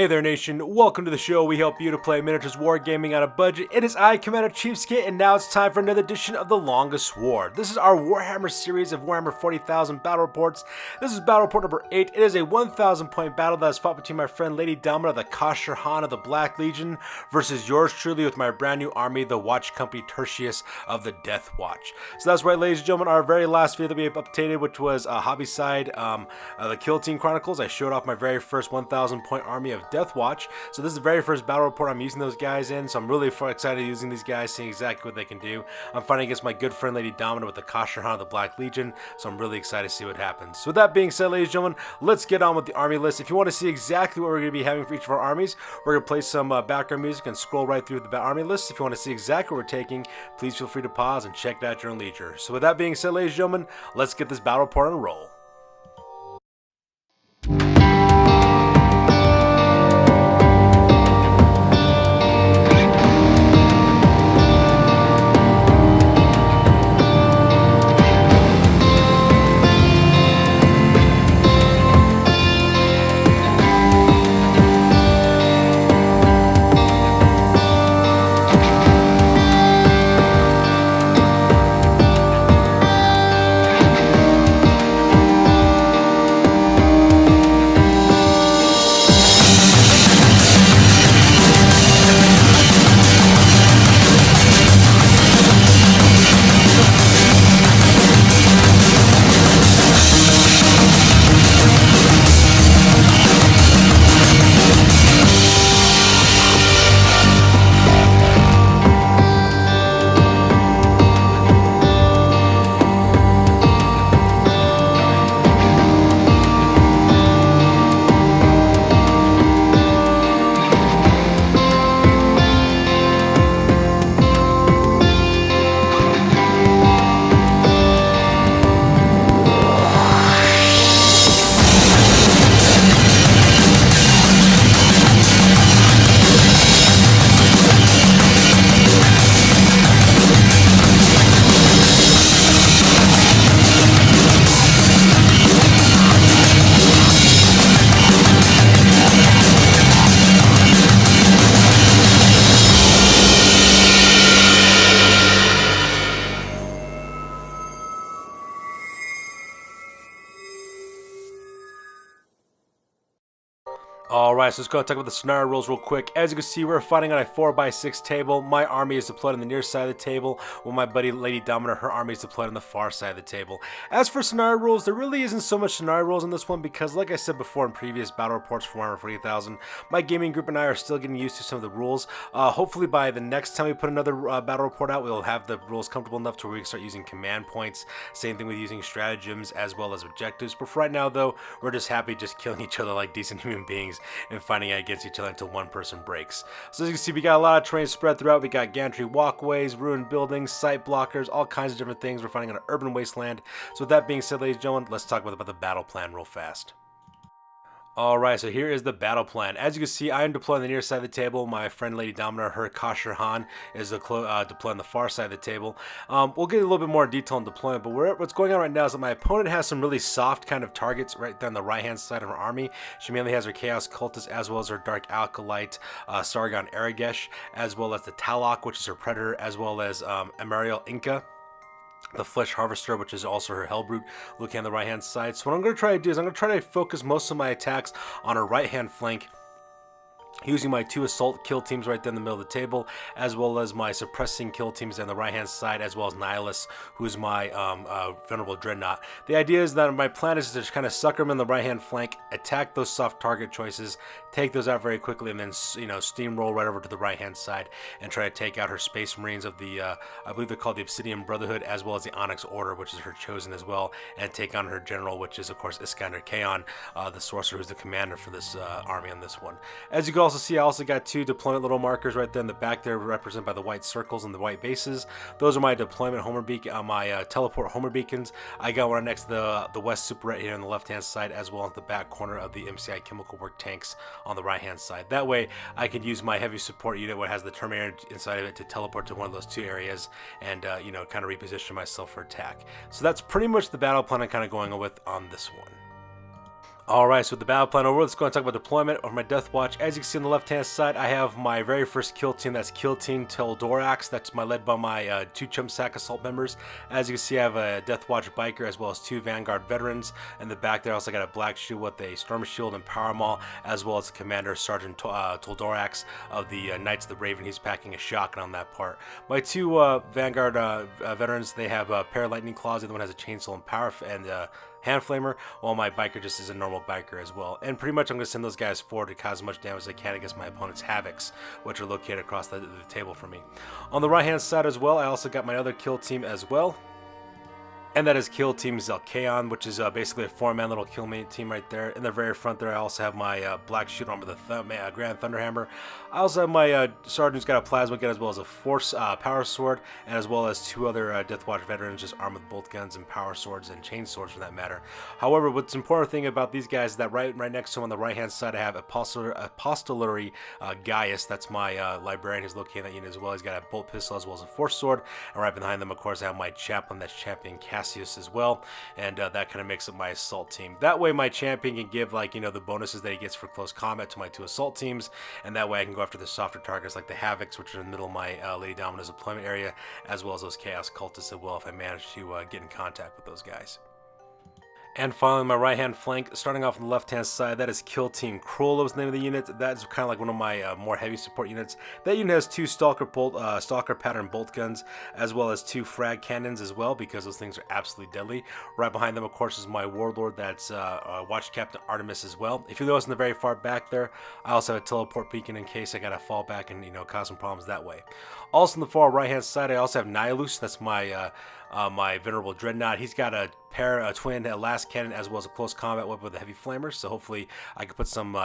Hey there nation, welcome to the show. We help you to play miniatures wargaming on a budget. It is I, Commander CheapSkate, and now it's time for another edition of The Longest War. This is our Warhammer series of Warhammer 40,000 battle reports. This is battle report number 8. It is a 1,000 point battle that is fought between my friend Lady Domina, the Kha'Sherhan of the Black Legion, versus yours truly with my brand new army, the Watch Company Tertius of the Deathwatch. So that's right, ladies and gentlemen, our very last video that we updated, which was a hobby side, the Kill Team Chronicles. I showed off my very first 1,000 point army of Deathwatch. So this is the very first battle report I'm using those guys in, so I'm really excited using these guys, seeing exactly what they can do. I'm fighting against my good friend Lady Domina with the Kha'Sherhan of the Black Legion, so I'm really excited to see what happens. So with that being said, ladies and gentlemen, let's get on with the army list. If you want to see exactly what we're going to be having for each of our armies, we're going to play some background music and scroll right through the army list. If you want to see exactly what we're taking, please feel free to pause and check that at your own leisure. So with that being said, ladies and gentlemen, let's get this battle report on a roll. Alright, so let's go and talk about the scenario rules real quick. As you can see, we're fighting on a 4x6 table. My army is deployed on the near side of the table, while my buddy Lady Domina, her army is deployed on the far side of the table. As for scenario rules, there really isn't so much scenario rules in this one because, like I said before in previous battle reports for Warhammer 40,000, my gaming group and I are still getting used to some of the rules. Hopefully by the next time we put another battle report out, we'll have the rules comfortable enough to where we can start using command points. Same thing with using stratagems as well as objectives. But for right now, though, we're just happy just killing each other like decent human beings and fighting against each other until one person breaks. So as you can see, we got a lot of terrain spread throughout. We got gantry walkways, ruined buildings, site blockers, all kinds of different things. We're fighting on an urban wasteland. So with that being said, ladies and gentlemen, let's talk about the battle plan real fast. Alright, so here is the battle plan. As you can see, I am deploying the near side of the table. My friend Lady Domina, her Kha'Sherhan, is deploying the far side of the table. We'll get a little bit more detail on deployment, but what's going on right now is that my opponent has some really soft kind of targets right there on the right-hand side of her army. She mainly has her Chaos Cultist as well as her Dark Alkalite, Sargon Aragesh, as well as the Talok, which is her Predator, as well as Amariel Inca, the Flesh Harvester, which is also her Hellbrute, looking on the right hand side. So what I'm going to try to do is I'm going to try to focus most of my attacks on her right hand flank, using my 2 assault kill teams right there in the middle of the table, as well as my suppressing kill teams on the right hand side, as well as Nihilus, who's my Venerable Dreadnought. The idea is that my plan is to just kind of sucker them in the right hand flank, attack those soft target choices, take those out very quickly, and then steamroll right over to the right hand side and try to take out her Space Marines of the I believe they're called the Obsidian Brotherhood, as well as the Onyx Order, which is her chosen as well, and take on her general, which is of course Iskander Kaon, the sorcerer who's the commander for this army on this one. As you can also see, I also got 2 deployment little markers right there in the back there, represented by the white circles and the white bases. Those are my deployment Homer beacon, my teleport Homer beacons. I got one next to the West Superette here on the left hand side, as well as the back corner of the MCI Chemical Work tanks on the right hand side. That way I can use my heavy support unit, what has the Terminator inside of it, to teleport to one of those 2 areas and kind of reposition myself for attack. So that's pretty much the battle plan I'm kind of going with on this one. Alright, so with the battle plan over, let's go and talk about deployment of my Deathwatch. As you can see on the left-hand side, I have my very first kill team. That's Kill Team Teldorax. That's led by my 2 CheapSkate assault members. As you can see, I have a Deathwatch biker as well as 2 Vanguard veterans. In the back there, I also got a black shield with a storm shield and power maul, as well as Commander Sergeant Teldorax of the Knights of the Raven. He's packing a shotgun on that part. My 2 Vanguard veterans, they have pair lightning claws. The other one has a chainsaw and power and hand flamer, while my biker just is a normal biker as well. And pretty much I'm going to send those guys forward to cause as much damage as I can against my opponent's havocs, which are located across the table for me. On the right hand side as well, I also got my other kill team as well. And that is Kill Team Zelkaon, which is basically a 4-man little kill team right there. In the very front there, I also have my black shield armor, the Grand Thunderhammer. I also have my sergeant who's got a plasma gun as well as a force power sword, and as well as 2 other Deathwatch veterans just armed with bolt guns and power swords and chain swords for that matter. However, what's important thing about these guys is that right next to them on the right hand side, I have Apostolary Gaius. That's my librarian who's located in that unit as well. He's got a bolt pistol as well as a force sword. And right behind them, of course, I have my chaplain, that's Champion Cassius as well, and that kind of makes up my assault team. That way my champion can give, like, the bonuses that he gets for close combat to my 2 assault teams, and that way I can go after the softer targets like the Havocs, which are in the middle of my Lady Domina's deployment area, as well as those Chaos Cultists as well if I manage to get in contact with those guys. And finally, my right-hand flank, starting off on the left-hand side, that is Kill Team Cruel was the name of the unit. That's kind of like one of my more heavy support units. That unit has 2 Stalker pattern bolt guns, as well as 2 frag cannons as well, because those things are absolutely deadly. Right behind them, of course, is my Warlord, that's Watch Captain Artemis as well. If you notice in the very far back there, I also have a teleport beacon in case I gotta fall back and cause some problems that way. Also on the far right-hand side, I also have Nihilus. That's my my Venerable Dreadnought. He's got a twin last cannon as well as a close combat weapon with a heavy flamer, so hopefully I can put some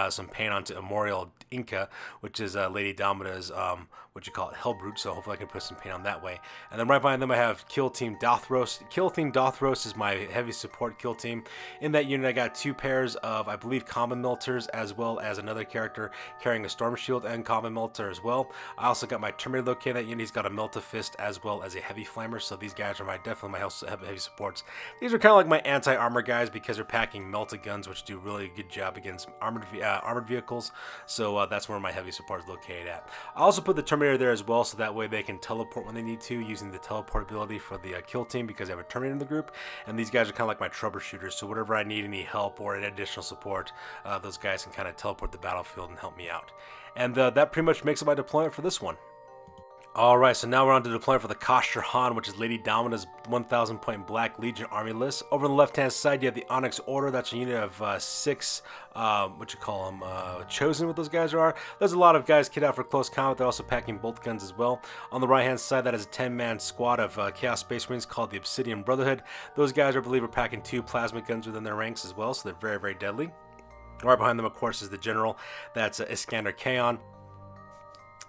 some pain onto Immortal Inca, which is Lady Domina's Hellbrute, so hopefully I can put some pain on that way. And then right behind them I have Kill Team Dothros. Kill Team Dothros is my heavy support kill team. In that unit I got 2 pairs of, I believe, Common Melters, as well as another character carrying a Storm Shield and Common Melter as well. I also got my Terminator located in that unit. He's got a Melt-A-Fist as well as a heavy flamer, so these guys are definitely my heavy supports. These are kind of like my anti-armor guys because they're packing melted guns, which do really a good job against armored vehicles. So that's where my heavy support is located at. I also put the Terminator there as well, so that way they can teleport when they need to, using the teleport ability for the kill team, because I have a Terminator in the group. And these guys are kind of like my troubleshooters, so whenever I need any help or any additional support, those guys can kind of teleport the battlefield and help me out. And that pretty much makes up my deployment for this one. Alright, so now we're on to deployment for the Kha'Sherhan, which is Lady Domina's 1,000 point Black Legion army list. Over on the left hand side you have the Onyx Order. That's a unit of 6 chosen, what those guys are. There's a lot of guys kit out for close combat. They're also packing bolt guns as well. On the right hand side, that is a 10-man squad of Chaos Space Marines called the Obsidian Brotherhood. Those guys, I believe, are packing 2 plasma guns within their ranks as well, so they're very, very deadly. Right behind them, of course, is the General. That's Iskander Kaon.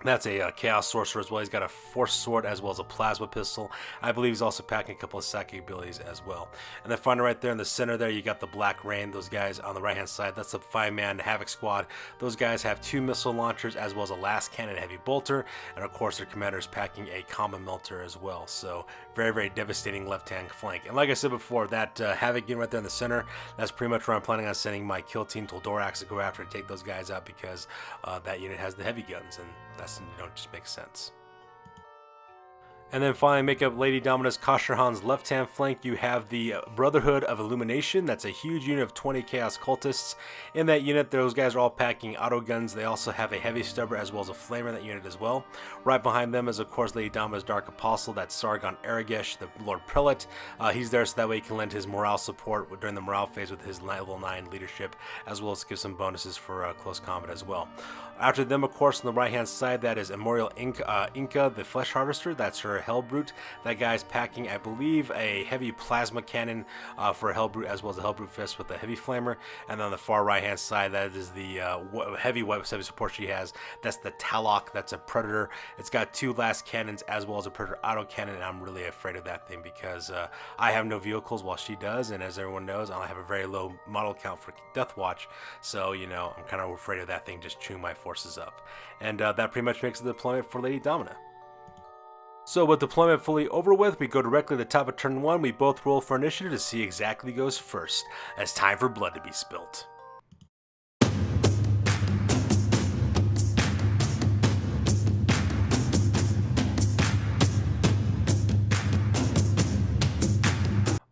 That's a Chaos Sorcerer as well. He's got a Force Sword as well as a Plasma Pistol. I believe he's also packing a couple of psychic abilities as well. And then finally right there in the center there, you got the Black Rain. Those guys on the right-hand side, that's the 5-man Havoc Squad. Those guys have 2 missile launchers as well as a last cannon heavy bolter. And of course, their commander is packing a Common Melter as well. So very, very devastating left-hand flank. And like I said before, that Havoc unit right there in the center, that's pretty much where I'm planning on sending my kill team Teldorax to go after and take those guys out, because that unit has the heavy guns, and that's, just makes sense. And then finally, make up Lady Domina's Kha'Sherhan's left-hand flank. You have the Brotherhood of Illumination. That's a huge unit of 20 Chaos Cultists. In that unit, those guys are all packing auto guns. They also have a heavy stubber as well as a flamer in that unit as well. Right behind them is, of course, Lady Domina's Dark Apostle. That's Sargon Aragesh, the Lord Prelate. He's there so that way he can lend his morale support during the morale phase with his level 9 leadership, as well as give some bonuses for close combat as well. After them, of course, on the right-hand side, that is Immortal Inca, the Flesh Harvester. That's her Hellbrute. That guy's packing, I believe, a heavy plasma cannon for a Hellbrute, as well as a Hellbrute Fist with a heavy flamer. And then on the far right-hand side, that is the heavy support she has. That's the Talok. That's a Predator. It's got 2 last cannons as well as a Predator auto cannon, and I'm really afraid of that thing because I have no vehicles while she does, and as everyone knows, I have a very low model count for Deathwatch, so, I'm kind of afraid of that thing just chewing my forces up. And that pretty much makes the deployment for Lady Domina. So with deployment fully over with, we go directly to the top of turn 1, we both roll for initiative to see exactly who goes first. It's time for blood to be spilt.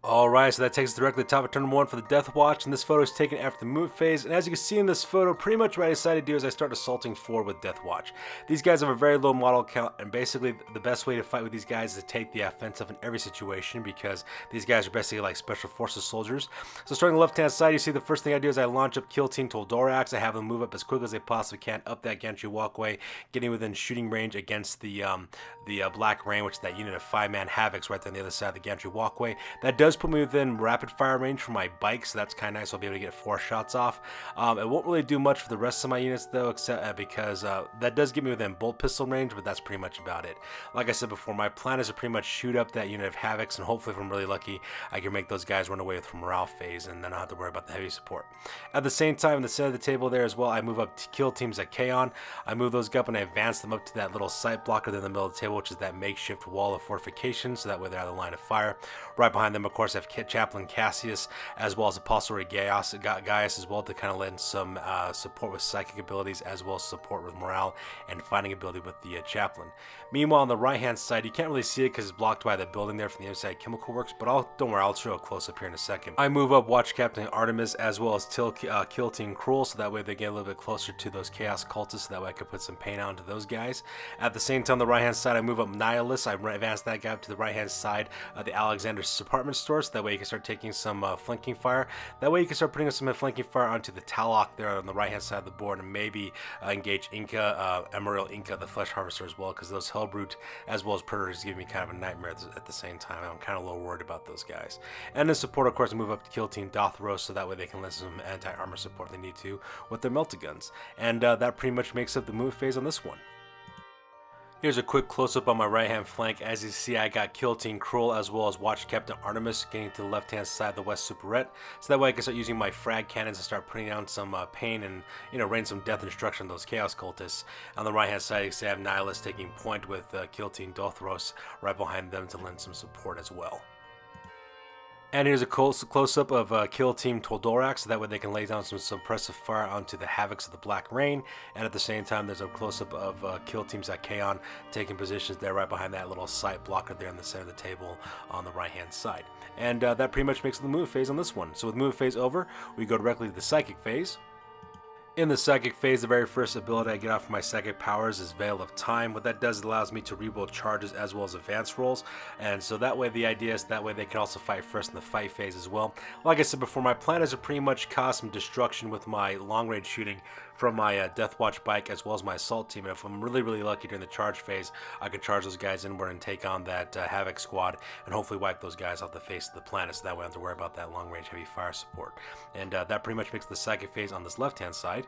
Alright, so that takes us directly to the top of turn 1 for the Deathwatch, and this photo is taken after the move phase, and as you can see in this photo, pretty much what I decided to do is I start assaulting forward with Deathwatch. These guys have a very low model count, and basically the best way to fight with these guys is to take the offensive in every situation, because these guys are basically like special forces soldiers. So starting on the left hand side, you see the first thing I do is I launch up Kill Team Toldorax. I have them move up as quickly as they possibly can up that gantry walkway, getting within shooting range against the Black Rain, which is that unit of 5-man Havocs right there on the other side of the gantry walkway. That does put me within rapid fire range for my bike, so that's kind of nice. I'll be able to get 4 shots off. It won't really do much for the rest of my units though, except because that does get me within bolt pistol range, but that's pretty much about it. Like I said before, my plan is to pretty much shoot up that unit of Havocs, and hopefully if I'm really lucky, I can make those guys run away with morale phase, and then I don't have to worry about the heavy support. At the same time, in the center of the table there as well, I move up to kill teams at Chaon. I move those up and I advance them up to that little sight blocker there in the middle of the table, which is that makeshift wall of fortification, so that way they're out of the line of fire. Right behind them, of course, I have Chaplain Cassius, as well as Apostle Gaius as well, to kind of lend some support with psychic abilities, as well as support with morale and fighting ability with the Chaplain. Meanwhile, on the right hand side, you can't really see it because it's blocked by the building there from the inside Chemical Works, but don't worry, I'll show a close up here in a second. I move up Watch Captain Artemis as well as Kill Team Cruel, so that way they get a little bit closer to those Chaos Cultists, so that way I can put some pain onto those guys. At the same time, on the right hand side, I move up Nihilus. I advance that guy up to the right hand side of the Alexander's apartment store, so that way you can start taking some flanking fire. That way you can start putting some flanking fire onto the Talok there on the right hand side of the board, and maybe engage Inca, Emerald Inca, the Flesh Harvester as well, because those Hellbrute as well as Predators give me kind of a nightmare at the same time. I'm kind of a little worried about those guys. And in support, of course, I move up to Kill Team Dothros, so that way they can lend some anti-armor support they need to with their melta guns. And that pretty much makes up the move phase on this one. Here's a quick close-up on my right-hand flank. As you see, I got Kill Team Cruel as well as Watch Captain Artemis getting to the left-hand side of the West Superette. So that way I can start using my frag cannons and start putting down some pain and, rain some death and destruction on those Chaos Cultists. On the right-hand side, you see I have Nihilus taking point with Kill Team Dothros right behind them to lend some support as well. And here's a close-up of Kill Team Toldorax, so that way they can lay down some suppressive fire onto the Havocs of the Black Rain. And at the same time, there's a close-up of Kill Teams at Chaon taking positions there right behind that little sight blocker there in the center of the table on the right-hand side. And that pretty much makes the move phase on this one. So with move phase over, we go directly to the Psychic phase. In the Psychic phase, the very first ability I get off of my Psychic powers is Veil of Time. What that does, it allows me to reroll charges as well as advance rolls, and so that way the idea is that way they can also fight first in the fight phase as well. Like I said before, my plan is to pretty much cause some destruction with my long range shooting from my Deathwatch bike as well as my assault team, and if I'm really lucky during the charge phase, I can charge those guys inward and take on that Havoc squad and hopefully wipe those guys off the face of the planet, so that way I don't have to worry about that long range heavy fire support. And that pretty much makes the Psychic phase on this left hand side.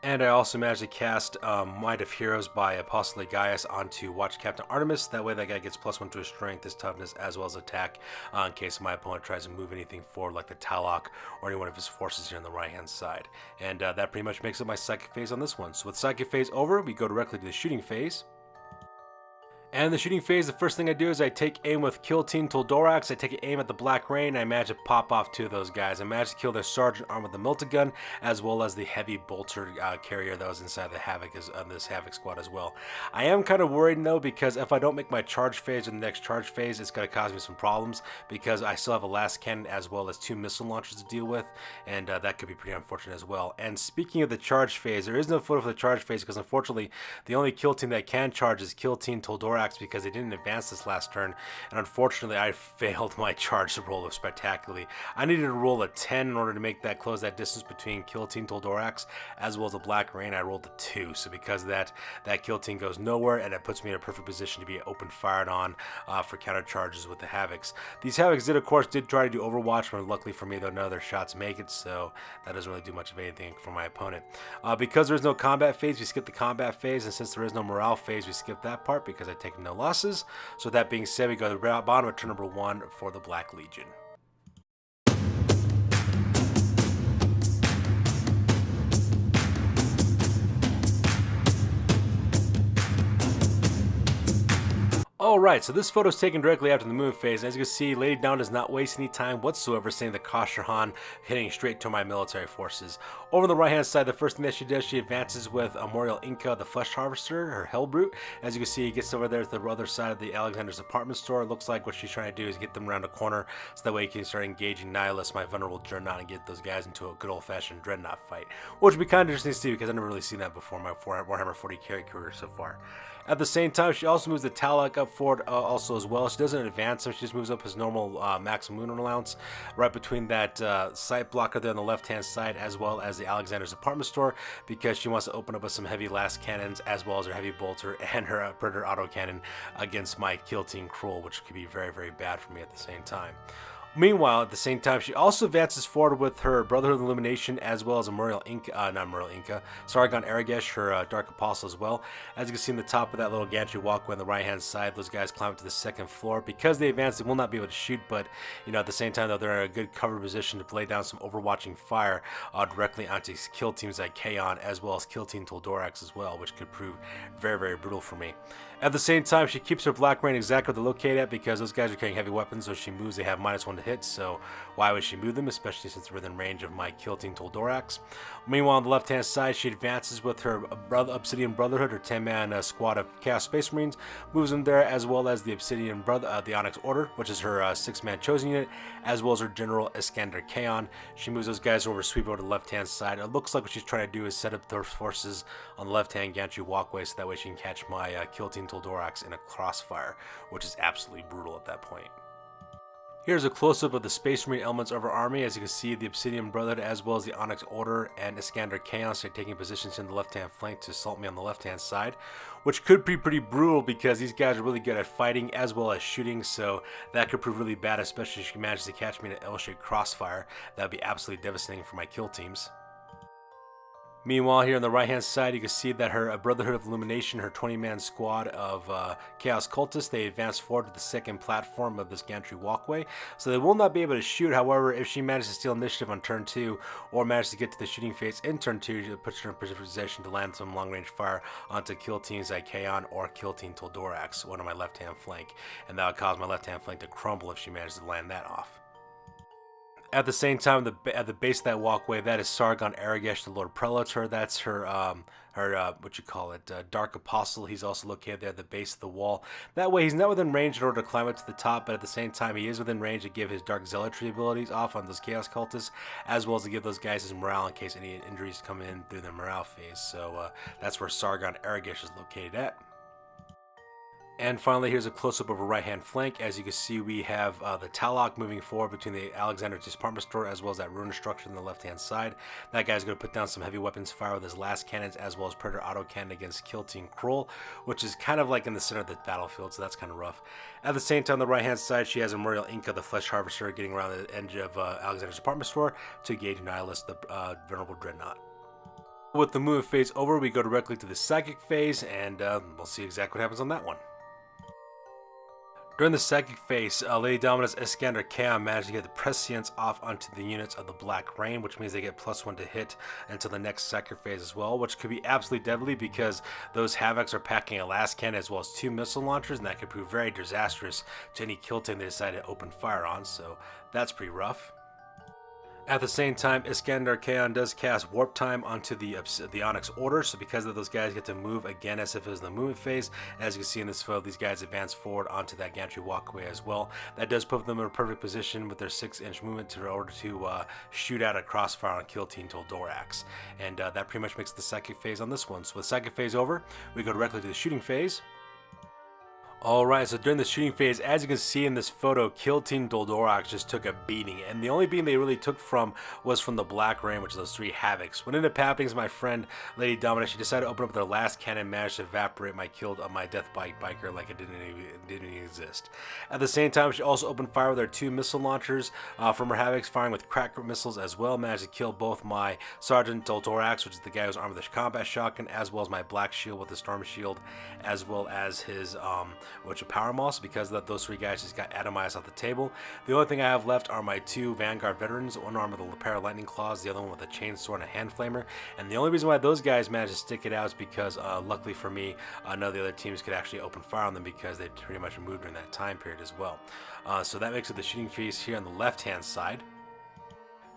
And I also managed to cast Might of Heroes by Apostle Gaius onto Watch Captain Artemis. That way that guy gets +1 to his strength, his toughness, as well as attack in case my opponent tries to move anything forward like the Talok or any one of his forces here on the right hand side. And that pretty much makes up my Psychic phase on this one. So with Psychic phase over, we go directly to the shooting phase. And the shooting phase, the first thing I do is I take aim with Kill Team Toldorax. I take aim at the Black Rain, and I manage to pop off 2 of those guys. I managed to kill their Sergeant armed with the melta gun, as well as the heavy bolter carrier that was inside the Havoc this Havoc squad as well. I am kind of worried though, because if I don't make my charge phase in the next charge phase, it's going to cause me some problems, because I still have a last cannon as well as 2 missile launchers to deal with, and that could be pretty unfortunate as well. And speaking of the charge phase, there is no photo for the charge phase, because unfortunately the only kill team that can charge is Kill Team Toldorax, because they didn't advance this last turn, and unfortunately I failed my charge roll spectacularly. I needed to roll a 10 in order to make that close that distance between Kill Team Toldorax as well as the Black Rain. I rolled a 2, so because of that kill team goes nowhere, and it puts me in a perfect position to be open fired on for counter charges with the Havocs. These Havocs of course did try to do Overwatch, but luckily for me though none of their shots make it, so that doesn't really do much of anything for my opponent. Because there's no combat phase, we skip the combat phase, and since there is no morale phase, we skip that part because I take no losses. So that being said, we go to the bottom of turn number 1 for the Black Legion. Alright, so this photo is taken directly after the moon phase, and as you can see, Lady Dawn does not waste any time whatsoever sending the Kha'Sherhan hitting straight to my military forces. Over on the right hand side, the first thing that she does, she advances with Memorial Inca, the Flesh Harvester, her Hellbrute. As you can see, he gets over there to the other side of the Alexander's apartment store. It looks like what she's trying to do is get them around the corner, so that way he can start engaging Nihilus, my vulnerable Dreadnought, and get those guys into a good old-fashioned Dreadnought fight. Which would be kind of interesting to see, because I've never really seen that before in my Warhammer 40 career so far. At the same time, she also moves the Talak up forward also as well. She doesn't advance him, she just moves up his normal maximum moon allowance right between that sight blocker there on the left hand side, as well as the Alexander's apartment store, because she wants to open up with some heavy last cannons as well as her heavy bolter and her predator autocannon against my Kill Team Cruel, which could be very, very bad for me at the same time. Meanwhile, at the same time, she also advances forward with her Brotherhood of Illumination, as well as a Sargon Aragesh, her Dark Apostle as well. As you can see in the top of that little gantry walkway on the right hand side, those guys climb up to the second floor. Because they advance, they will not be able to shoot, but at the same time, though, they're in a good cover position to lay down some overwatching fire directly onto kill teams like Kaon, as well as Kill Team Toldorax as well, which could prove very, very brutal for me. At the same time, she keeps her Black Rain exactly where they're located at, because those guys are carrying heavy weapons, so she moves, they have -1 to hit, so why would she move them, especially since they're within range of my Kill Team Toldorax. Meanwhile, on the left hand side, she advances with her Obsidian Brotherhood, her 10-man squad of Chaos Space Marines, moves them there, as well as the Obsidian the Onyx Order, which is her 6-man chosen unit, as well as her General Iskander Kaon. She moves those guys over, sweep over to the left hand side. It looks like what she's trying to do is set up their forces on the left hand gantry walkway, so that way she can catch my Kill Team Toldorax in a crossfire, which is absolutely brutal at that point. Here's a close-up of the Space Marine elements of our army. As you can see, the Obsidian Brotherhood, as well as the Onyx Order and Iskander Chaos, are taking positions in the left-hand flank to assault me on the left-hand side, which could be pretty brutal because these guys are really good at fighting as well as shooting, so that could prove really bad, especially if she manages to catch me in an L-shaped crossfire. That would be absolutely devastating for my kill teams. Meanwhile, here on the right hand side, you can see that her Brotherhood of Illumination, her 20-man squad of Chaos Cultists, they advance forward to the second platform of this gantry walkway, so they will not be able to shoot. However, if she manages to steal initiative on turn 2, or manages to get to the shooting phase in turn 2, it puts her in position to land some long-range fire onto kill teams like Kaon or Kill Team Toldorax, one on my left-hand flank, and that would cause my left-hand flank to crumble if she manages to land that off. At the same time, at the base of that walkway, that is Sargon Aragesh, the Lord Prelator. That's her Dark Apostle. He's also located there at the base of the wall. That way, he's not within range in order to climb up to the top, but at the same time, he is within range to give his Dark Zealotry abilities off on those Chaos Cultists, as well as to give those guys his morale in case any injuries come in through the morale phase. So that's where Sargon Aragesh is located at. And finally, here's a close-up of her right-hand flank. As you can see, we have the Talak moving forward between the Alexander's department store as well as that ruin structure on the left-hand side. That guy's going to put down some heavy weapons fire with his last cannons as well as Predator autocannon against Kill Team Cruel, which is kind of like in the center of the battlefield, so that's kind of rough. At the same time, on the right-hand side, she has a Memorial Inca, the Flesh Harvester, getting around the edge of Alexander's department store to engage Nihilus, the Venerable Dreadnought. With the movement phase over, we go directly to the Psychic phase, and we'll see exactly what happens on that one. During the Psychic phase, Lady Dominus Iskander Kaon managed to get the Prescience off onto the units of the Black Rain, which means they get +1 to hit until the next Psychic phase as well, which could be absolutely deadly because those Havocs are packing a last cannon as well as 2 missile launchers, and that could prove very disastrous to any kill team they decide to open fire on, so that's pretty rough. At the same time, Iskander Kaon does cast Warp Time onto the Onyx Order, so because of those guys get to move again as if it was the movement phase. As you can see in this photo, these guys advance forward onto that gantry walkway as well. That does put them in a perfect position with their 6-inch movement in order to shoot out a crossfire on Kill Team Toldorax. And that pretty much makes the Psychic phase on this one. So with Psychic phase over, we go directly to the shooting phase. Alright, so during the shooting phase, as you can see in this photo, Kill Team Toldorax just took a beating, and the only beating they really took was from the Black Rain, which is those 3 Havocs. What ended up happening is my friend Lady Dominus, she decided to open up their last cannon, managed to evaporate my Death Biker like it didn't even exist. At the same time, she also opened fire with her 2 missile launchers from her Havocs, firing with cracker missiles as well, managed to kill both my Sergeant Toldorax, which is the guy who's armed with the combat shotgun, as well as my Black Shield with the Storm Shield, as well as his which are power moss, because those 3 guys just got atomized off the table. The only thing I have left are my 2 Vanguard veterans, one armed with a pair of lightning claws, the other one with a chainsaw and a hand flamer. And the only reason why those guys managed to stick it out is because, luckily for me, none of the other teams could actually open fire on them because they pretty much moved during that time period as well. So that makes it the shooting phase here on the left-hand side.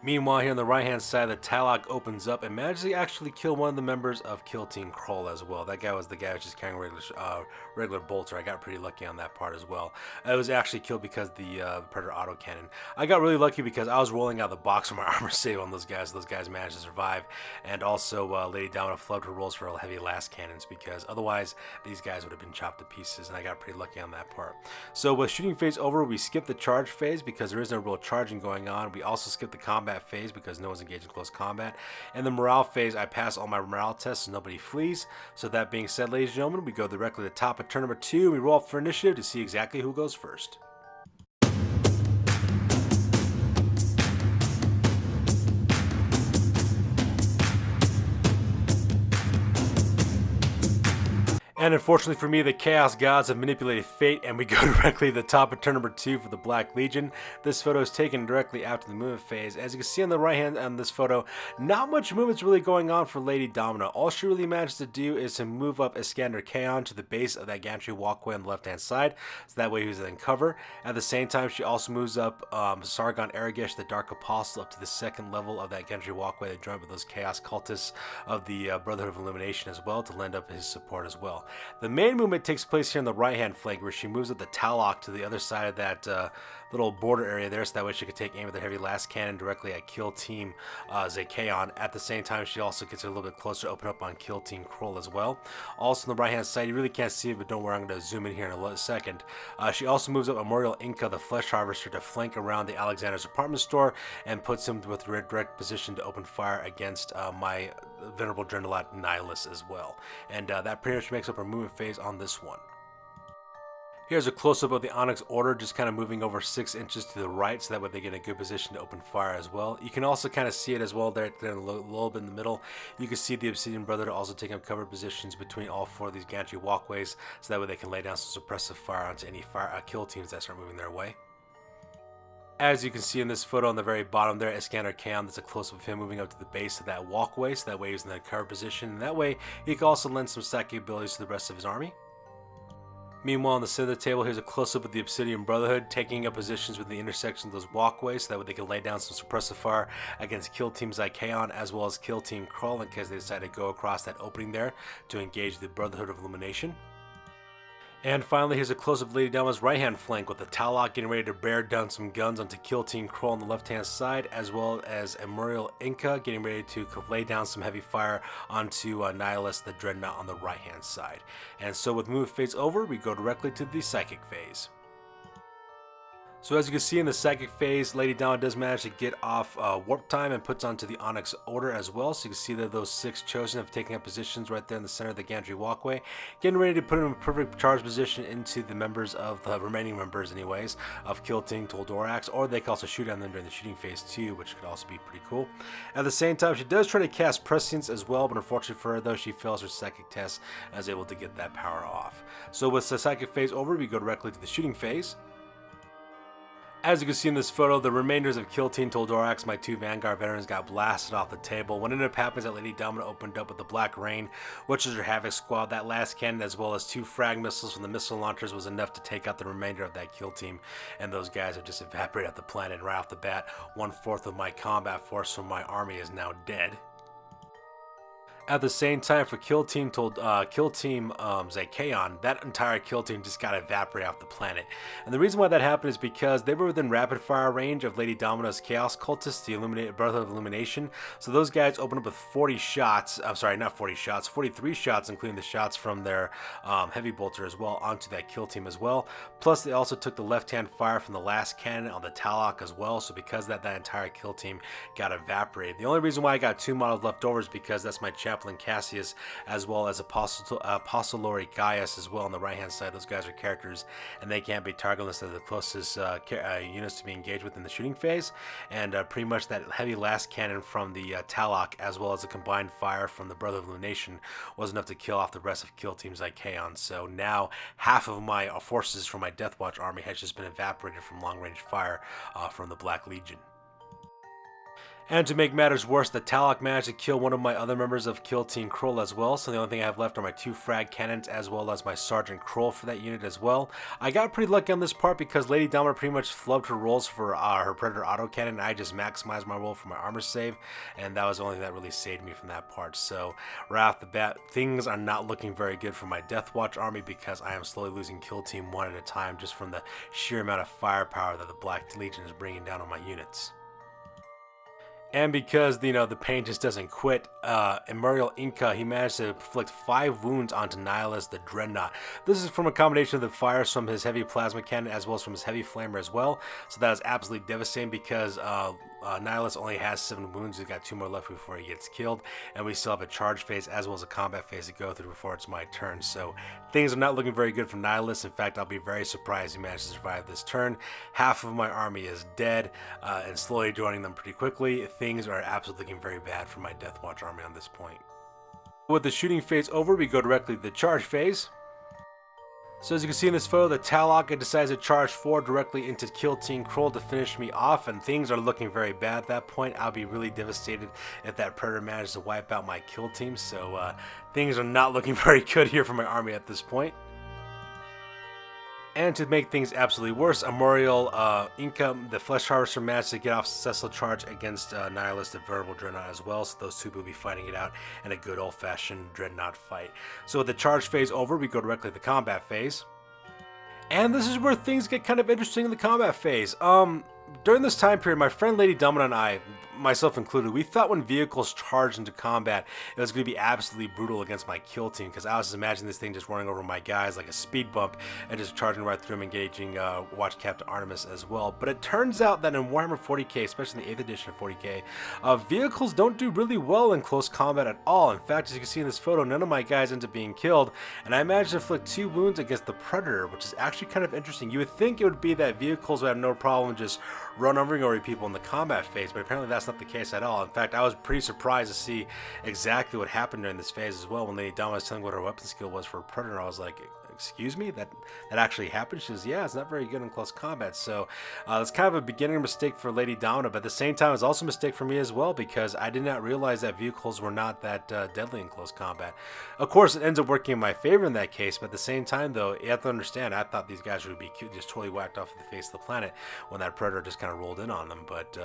Meanwhile, here on the right-hand side, the Talok opens up and manages to actually kill one of the members of Kill Team Kroll as well. That guy was the guy who was just carrying regular bolter. I got pretty lucky on that part as well. It was actually killed because the Predator autocannon. I got really lucky because I was rolling out the box for my armor save on those guys. Those guys managed to survive. And also, Lady Domina flubbed her rolls for heavy last cannons because otherwise these guys would have been chopped to pieces, and I got pretty lucky on that part. So with shooting phase over, we skip the charge phase because there is no real charging going on. We also skip the combat phase because no one's engaged in close combat. And the morale phase, I pass all my morale tests so nobody flees. So that being said, ladies and gentlemen, we go directly to the top of turn number 2. We roll up for initiative to see exactly who goes first. And unfortunately for me, the Chaos Gods have manipulated fate, and we go directly to the top of turn number 2 for the Black Legion. This photo is taken directly after the movement phase. As you can see on the right hand on this photo, not much movement's really going on for Lady Domina. All she really managed to do is to move up Iskander Kaon to the base of that gantry walkway on the left hand side, so that way he was in cover. At the same time, she also moves up Sargon Aragesh, the Dark Apostle, up to the 2nd level of that gantry walkway to join with those Chaos Cultists of the Brotherhood of Illumination as well, to lend up his support as well. The main movement takes place here on the right-hand flank, where she moves up the Talok to the other side of that little border area there, so that way she could take aim with the heavy last cannon directly at Kill Team Zakaon. At the same time, she also gets a little bit closer to open up on Kill Team Kroll as well. Also on the right-hand side, you really can't see it, but don't worry, I'm going to zoom in here in a second. She also moves up Memorial Inca, the Flesh Harvester, to flank around the Alexander's apartment store and puts him with direct position to open fire against my Venerable Drendalat Nihilus as well. And that pretty much makes up our movement phase on this one. Here's a close-up of the Onyx Order, just kind of moving over 6 inches to the right, so that way they get in a good position to open fire as well. You can also kind of see it as well there a little bit in the middle. You can see the Obsidian Brotherhood also taking up cover positions between all 4 of these gantry walkways, so that way they can lay down some suppressive fire onto any kill teams that start moving their way. As you can see in this photo on the very bottom there, Iskander Kaon, that's a close-up of him moving up to the base of that walkway, so that way he's in that cover position, and that way he can also lend some stacking abilities to the rest of his army. Meanwhile, on the center of the table, here's a close-up of the Obsidian Brotherhood, taking up positions with the intersection of those walkways, so that way they can lay down some suppressive fire against Kill Team Zakaon, as well as Kill Team Kroll, in case they decide to go across that opening there to engage the Brotherhood of Illumination. And finally, here's a close-up of Lady Domina's right-hand flank with the Talok getting ready to bear down some guns onto Kill Team Kroll on the left-hand side, as well as Memorial Inca getting ready to lay down some heavy fire onto Nihilus, the Dreadnought, on the right-hand side. And so with movement phase over, we go directly to the Psychic phase. So as you can see in the Psychic phase, Lady Domina does manage to get off warp time and puts onto the Onyx Order as well. So you can see that those 6 chosen have taken up positions right there in the center of the gantry walkway, getting ready to put them in a perfect charge position into the members of the remaining members anyways of Kill Team Toldorax, or they can also shoot on them during the shooting phase too, which could also be pretty cool. At the same time, she does try to cast Prescience as well, but unfortunately for her though, she fails her Psychic test and is able to get that power off. So with the Psychic phase over, we go directly to the shooting phase. As you can see in this photo, the remainders of Kill Team Toldorax, my 2 Vanguard veterans, got blasted off the table. What ended up happening is that Lady Domina opened up with the Black Rain, which is her Havoc Squad. That last cannon, as well as 2 frag missiles from the missile launchers, was enough to take out the remainder of that kill team. And those guys have just evaporated off the planet. And right off the bat, 1/4 of my combat force from my army is now dead. At the same time, for Kill Team Zakaon, that entire kill team just got evaporated off the planet. And the reason why that happened is because they were within rapid fire range of Lady Domina's Chaos Cultists, the Brotherhood of Illumination. So those guys opened up with 40 shots, I'm sorry, not 40 shots, 43 shots, including the shots from their heavy bolter as well, onto that kill team as well. Plus, they also took the left-hand fire from the last cannon on the Talok as well. So because that entire kill team got evaporated. The only reason why I got 2 models left over is because that's my Chap chaplain Cassius, as well as Apostolori Gaius as well on the right hand side. Those guys are characters, and they can't be targetless. They're the closest units to be engaged with in the shooting phase, and pretty much that heavy last cannon from the Talak, as well as the combined fire from the Brother of Illumination, was enough to kill off the rest of Kill Team's Ikeon. So now half of my forces from my Deathwatch army has just been evaporated from long-range fire from the Black Legion. And to make matters worse, the Talak managed to kill one of my other members of Kill Team Kroll as well, so the only thing I have left are my 2 frag cannons as well as my Sergeant Kroll for that unit as well. I got pretty lucky on this part because Lady Dominator pretty much flubbed her rolls for her Predator autocannon, and I just maximized my roll for my armor save, and that was the only thing that really saved me from that part. So right off the bat, things are not looking very good for my Deathwatch army because I am slowly losing Kill Team one at a time just from the sheer amount of firepower that the Black Legion is bringing down on my units. And because, the pain just doesn't quit, Emurial Inca, he managed to inflict 5 wounds onto Nihilus the Dreadnought. This is from a combination of the fires from his heavy plasma cannon as well as from his heavy flamer as well. So that is absolutely devastating because Nihilus only has 7 wounds. He's got 2 more left before he gets killed. And we still have a charge phase as well as a combat phase to go through before it's my turn. So things are not looking very good for Nihilus. In fact, I'll be very surprised he managed to survive this turn. Half of my army is dead and slowly joining them pretty quickly. Things are absolutely looking very bad for my Deathwatch army on this point. With the shooting phase over, we go directly to the charge phase. So as you can see in this photo, the Talaka decides to charge forward directly into Kill Team Kroll to finish me off, and things are looking very bad at that point. I'll be really devastated if that Predator manages to wipe out my kill team, so things are not looking very good here for my army at this point. And to make things absolutely worse, Emurial Inca, the Flesh Harvester, managed to get off successful charge against Nihilus, the Veritable Dreadnought as well, so those two will be fighting it out in a good old-fashioned Dreadnought fight. So with the charge phase over, we go directly to the combat phase. And this is where things get kind of interesting in the combat phase. During this time period, my friend Lady Domina and I, myself included, we thought when vehicles charged into combat, it was going to be absolutely brutal against my kill team, because I was just imagining this thing just running over my guys like a speed bump and just charging right through them, engaging Watch Captain Artemis as well. But it turns out that in Warhammer 40k, especially in the 8th edition of 40k, vehicles don't do really well in close combat at all. In fact, as you can see in this photo, none of my guys end up being killed, and I managed to inflict 2 wounds against the Predator, which is actually kind of interesting. You would think it would be that vehicles would have no problem just run over people in the combat phase, but apparently that's not the case at all. In fact, I was pretty surprised to see exactly what happened during this phase as well. When Lady Dama was telling what her weapon skill was for a Predator, I was like, excuse me, that actually happened? She says, yeah, it's not very good in close combat. So it's kind of a beginning mistake for Lady Domina, but at the same time, it's also a mistake for me as well, because I did not realize that vehicles were not that deadly in close combat. Of course, it ends up working in my favor in that case, but at the same time, though, you have to understand, I thought these guys would be just totally whacked off the face of the planet when that Predator just kind of rolled in on them, but,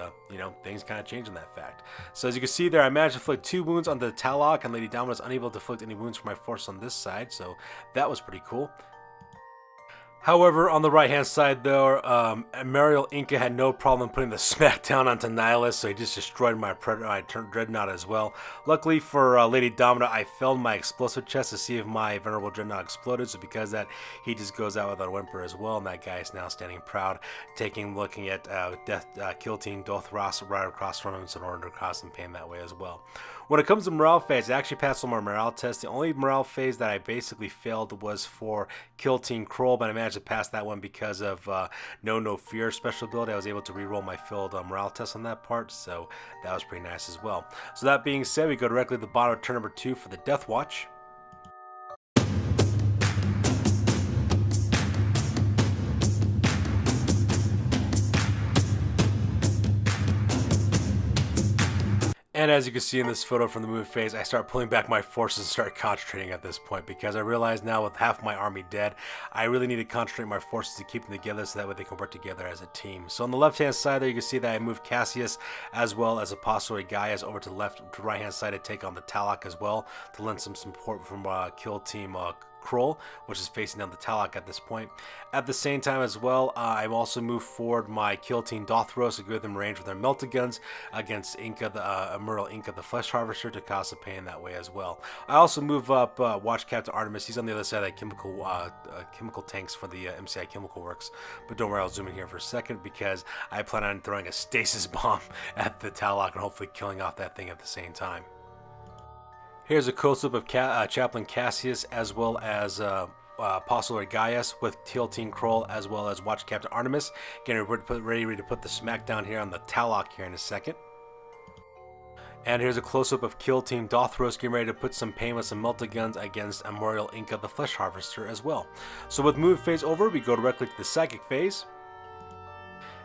things kind of changed in that fact. So as you can see there, I managed to inflict 2 wounds on the Talak, and Lady Domina was unable to inflict any wounds for my force on this side, so that was pretty cool. However, on the right-hand side, though, Emurial Inca had no problem putting the smackdown onto Nihilus, so he just destroyed my Dreadnought as well. Luckily for Lady Domina, I filled my explosive chest to see if my Venerable Dreadnought exploded, so because of that, he just goes out without a whimper as well, and that guy is now standing proud, looking at Kill Team Dothras right across from him, so in order to cause some pain that way as well. When it comes to morale phase, I actually passed all my morale tests. The only morale phase that I basically failed was for Kill Team Kroll, but I managed to pass that one because of No Fear special ability. I was able to reroll my filled morale test on that part, so that was pretty nice as well. So that being said, we go directly to the bottom of turn number 2 for the Deathwatch. And as you can see in this photo from the move phase, I start pulling back my forces and start concentrating at this point, because I realize now with half my army dead, I really need to concentrate my forces to keep them together so that way they can work together as a team. So on the left hand side there, you can see that I moved Cassius as well as Apostolary Gaius over to the left to right hand side to take on the Talak as well, to lend some support from Kill Team Kroll, which is facing down the Talak at this point. At the same time as well, I've also moved forward my Kill Team Dothros to give them range with their melted guns against Inca, the Emurial Inca, the Flesh Harvester, to cause some pain that way as well. I also move up Watch Captain Artemis. He's on the other side of that chemical tanks for the MCI Chemical Works. But don't worry, I'll zoom in here for a second because I plan on throwing a stasis bomb at the Talak and hopefully killing off that thing at the same time. Here's a close-up of Chaplain Cassius as well as Apostle Gaius with Teal Team Kroll as well as Watch Captain Artemis. Getting ready to put the smackdown here on the Talok here in a second. And here's a close-up of Kill Team Dothros getting ready to put some pain with some Melta-Guns against Amorial Inca the Flesh Harvester as well. So with move phase over, we go directly to the Psychic phase.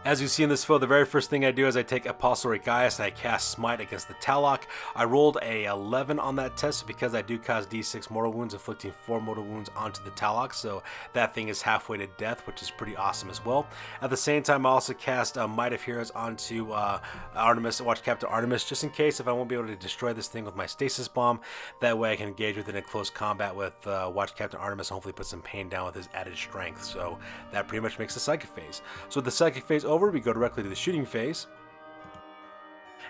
As you see in this photo, the very first thing I do is I take Apostle Gaius and I cast Smite against the Talok. I rolled a 11 on that test because I do cause D6 mortal wounds, inflicting 4 mortal wounds onto the Talok, so that thing is halfway to death, which is pretty awesome as well. At the same time, I also cast Might of Heroes onto Artemis, Watch Captain Artemis, just in case if I won't be able to destroy this thing with my Stasis Bomb. That way I can engage with it in close combat with Watch Captain Artemis and hopefully put some pain down with his added strength. So that pretty much makes the Psychic phase. So with the Psychic phase over, we go directly to the shooting phase.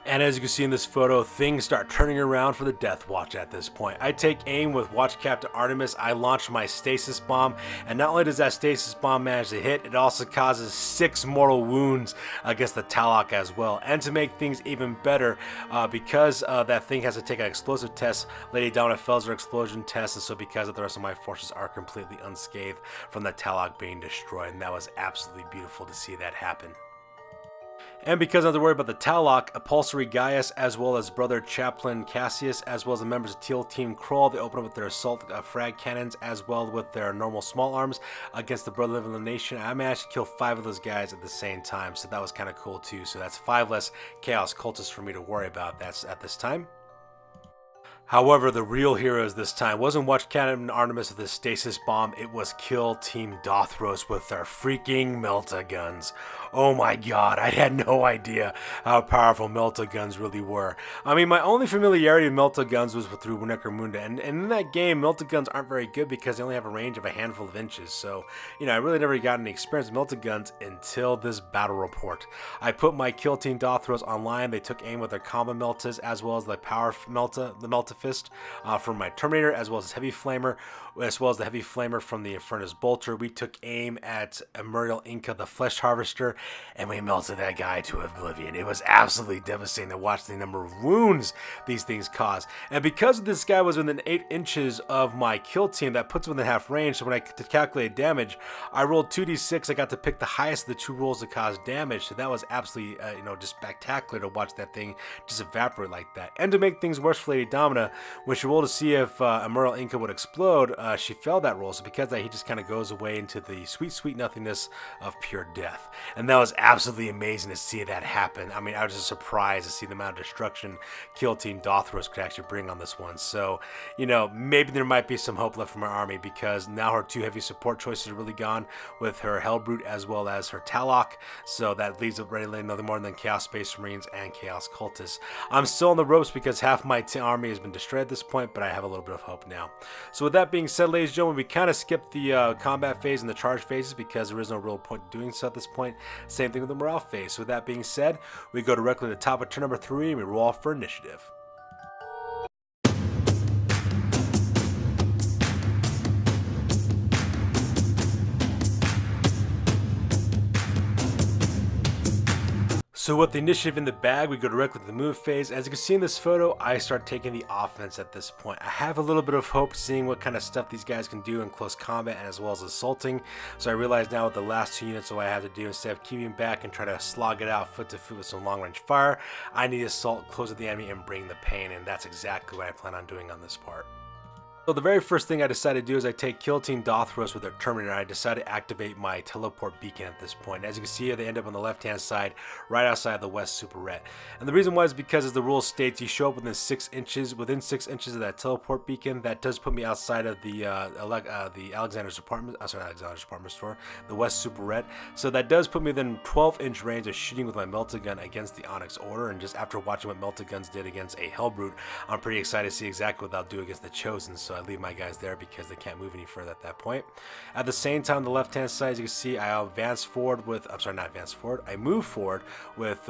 And as you can see in this photo, things start turning around for the Deathwatch at this point. I take aim with Watch Captain Artemis, I launch my Stasis Bomb, and not only does that Stasis Bomb manage to hit, it also causes 6 mortal wounds against the Talok as well. And to make things even better, because that thing has to take an explosive test, Lady Domina fails her explosion test, and so because of the rest of my forces are completely unscathed from the Talok being destroyed, and that was absolutely beautiful to see that happen. And because I don't have to worry about the Talok, Apostle Gaius, as well as Brother Chaplain Cassius, as well as the members of Teal Team Kroll, they open up with their assault frag cannons, as well with their normal small arms against the Brotherhood of Elimination. I managed to kill 5 of those guys at the same time, so that was kind of cool too. So that's 5 less Chaos Cultists for me to worry about. That's at this time. However, the real heroes this time wasn't Watch Captain Artemis with his Stasis Bomb, it was Kill Team Dothros with their freaking Melta-Guns. Oh my god, I had no idea how powerful Melta-Guns really were. I mean, my only familiarity with Melta-Guns was through Necromunda, and in that game, Melta-Guns aren't very good because they only have a range of a handful of inches, so, you know, I really never got any experience with Melta-Guns until this battle report. I put my Kill Team Dothros online, they took aim with their combo Meltas, as well as the Power Melta, the Melta Fist from my Terminator, as well as Heavy Flamer, as well as the Heavy Flamer from the Infernus Bolter. We took aim at Amorial Inca, the Flesh Harvester, and we melted that guy to oblivion. It was absolutely devastating to watch the number of wounds these things cause. And because this guy was within 8 inches of my kill team, that puts him within half range, so when I calculated damage, I rolled 2d6. I got to pick the highest of the 2 rolls to cause damage, so that was absolutely, just spectacular to watch that thing just evaporate like that. And to make things worse for Lady Domina, when she rolled to see if Amorial Inca would explode, she failed that roll, so because of that, he just kind of goes away into the sweet, sweet nothingness of pure death. And that was absolutely amazing to see that happen. I mean, I was just surprised to see the amount of destruction Kill Team Dothros could actually bring on this one. So, maybe there might be some hope left from her army, because now her 2 heavy support choices are really gone with her Hellbrute as well as her Talok. So that leaves up ready nothing more than Chaos Space Marines and Chaos Cultists. I'm still on the ropes because half my army has been destroyed at this point, but I have a little bit of hope now. So with that being said, ladies and gentlemen, we kind of skipped the combat phase and the charge phases because there is no real point in doing so at this point. Same thing with the morale phase. So with that being said, we go directly to the top of turn number 3 and we roll off for initiative. So with the initiative in the bag, we go directly to the move phase. As you can see in this photo, I start taking the offense at this point. I have a little bit of hope seeing what kind of stuff these guys can do in close combat as well as assaulting. So I realize now with the last 2 units, what I have to do, instead of keeping back and try to slog it out foot to foot with some long range fire, I need to assault close to the enemy and bring the pain, and that's exactly what I plan on doing on this part. So the very first thing I decided to do is I take Kill Team Dothros with their Terminator. I decided to activate my teleport beacon at this point. As you can see here, they end up on the left hand side, right outside the West Super Ret. And the reason why is because, as the rule states, you show up within 6 inches of that teleport beacon. That does put me outside of the Alexander's apartment. Alexander's apartment store, the West Super Ret. So that does put me within 12-inch range of shooting with my Melta-Gun against the Onyx Order. And just after watching what Melta-Guns did against a Hellbrute, I'm pretty excited to see exactly what they'll do against the Chosen. so I leave my guys there because they can't move any further at that point. At the same time, on the left-hand side, as you can see, I advance forward with, I'm sorry, not advance forward, I move forward with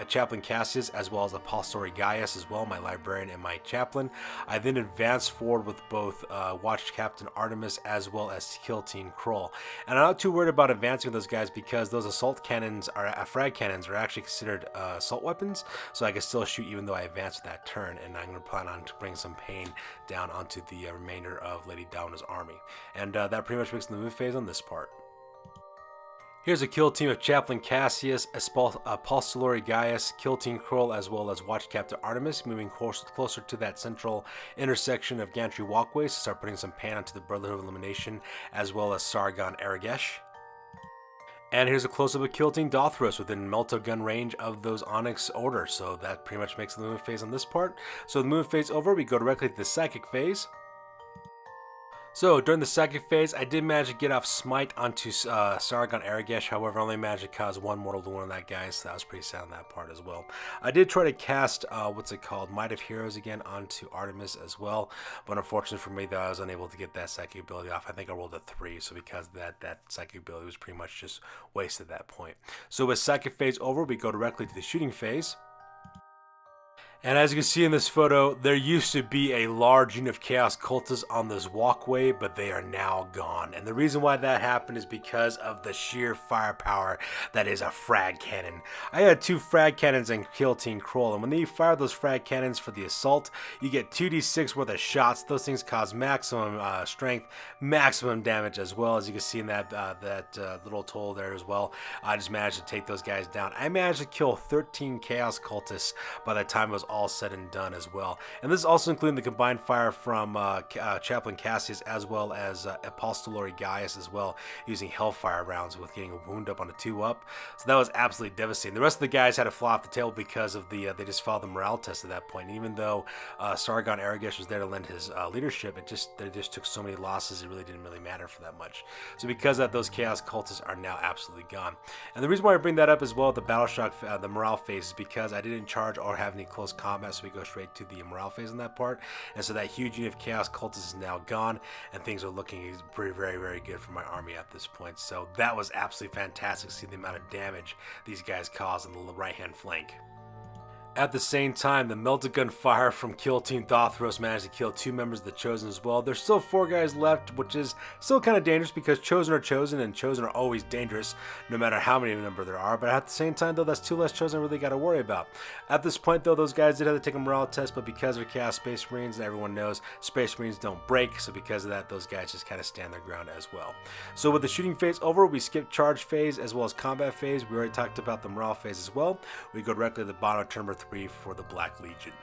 Chaplain Cassius as well as Apostolary Gaius as well, my librarian and my chaplain. I then advance forward with both Watch Captain Artemis as well as Kill Team Kroll. And I'm not too worried about advancing with those guys because those assault cannons, are frag cannons, are actually considered assault weapons, so I can still shoot even though I advance that turn, and I'm going to plan on to bring some pain down onto the remainder of Lady Domina's army. And that pretty much makes the move phase on this part. Here's a kill team of Chaplain Cassius, Apostolary Gaius, Kill Team Kroll, as well as Watch Captain Artemis, moving closer to that central intersection of gantry walkways to start putting some pain onto the Brotherhood of Elimination, as well as Sargon Aragesh. And here's a close-up of Kill Team Dothros within multi-gun range of those Onyx Order, so that pretty much makes the move phase on this part. So the move phase over, we go directly to the Psychic phase. So during the Psychic phase, I did manage to get off Smite onto Sargon Aragesh, however I only managed to cause one mortal to one of that guy, so that was pretty sad on that part as well. I did try to cast, Might of Heroes again onto Artemis as well, but unfortunately for me though, I was unable to get that Psychic ability off. I think I rolled a 3, so because of that Psychic ability was pretty much just wasted at that point. So with Psychic phase over, we go directly to the Shooting phase. And as you can see in this photo, there used to be a large unit of Chaos Cultists on this walkway, but they are now gone. And the reason why that happened is because of the sheer firepower that is a frag cannon. I had 2 frag cannons in Kill Team Kroll, and when you fire those frag cannons for the assault, you get 2d6 worth of shots. Those things cause maximum strength, maximum damage as well, as you can see in that little toll there as well. I just managed to take those guys down. I managed to kill 13 Chaos Cultists by the time it was all said and done as well. And this is also including the combined fire from Chaplain Cassius as well as Apostolary Gaius as well, using Hellfire rounds with getting a wound up on a 2-up. So that was absolutely devastating. The rest of the guys had to fly off the table because of the they just failed the morale test at that point. And even though Sargon Aragesh was there to lend his leadership, they just took so many losses, it really didn't really matter for that much. So because of that, those Chaos Cultists are now absolutely gone. And the reason why I bring that up as well, the Battle Shock, the morale phase, is because I didn't charge or have any close combat, so we go straight to the morale phase in that part. And so that huge unit of Chaos Cultists is now gone, and things are looking very, very good for my army at this point. So that was absolutely fantastic to see the amount of damage these guys caused on the right-hand flank. At the same time, the melted gun fire from Kill Team Dothros managed to kill 2 members of the Chosen as well. There's still 4 guys left, which is still kind of dangerous because Chosen are Chosen, and Chosen are always dangerous no matter how many number there are. But at the same time though, that's 2 less Chosen I really got to worry about. At this point though, those guys did have to take a morale test, but because they're Chaos Space Marines, and everyone knows Space Marines don't break, so because of that, those guys just kind of stand their ground as well. So with the shooting phase over, we skip charge phase as well as combat phase. We already talked about the morale phase as well. We go directly to the bottom of turn number 3 for the Black Legion.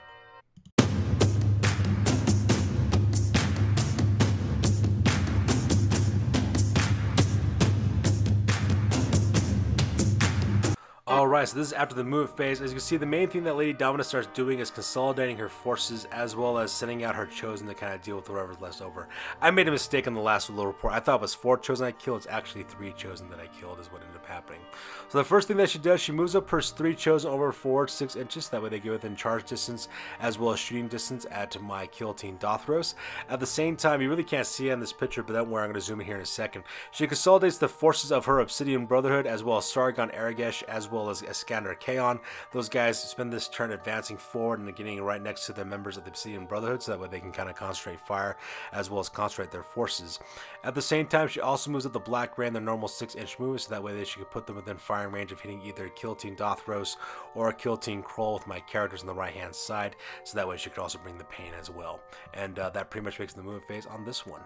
Alright, so this is after the move phase. As you can see, the main thing that Lady Domina starts doing is consolidating her forces as well as sending out her Chosen to kind of deal with whatever's left over. I made a mistake on the last little report. I thought it was 4 Chosen I killed. It's actually 3 Chosen that I killed is what ended up happening. So the first thing that she does, she moves up her 3 Chosen over forward 6 inches. That way they get within charge distance as well as shooting distance at my Kill Team Dothros. At the same time, you really can't see it in this picture, but don't worry, I'm going to zoom in here in a second. She consolidates the forces of her Obsidian Brotherhood as well as Sargon Aragesh as well as Iskander Kaon. Those guys spend this turn advancing forward and getting right next to the members of the Obsidian Brotherhood, so that way they can kind of concentrate fire as well as concentrate their forces. At the same time, she also moves up the Black Ray in their normal 6-inch movement, so that way she could put them within firing range of hitting either Kill Team Dothros or Kill Team Kroll with my characters on the right hand side, so that way she could also bring the pain as well. And that pretty much makes the movement phase on this one.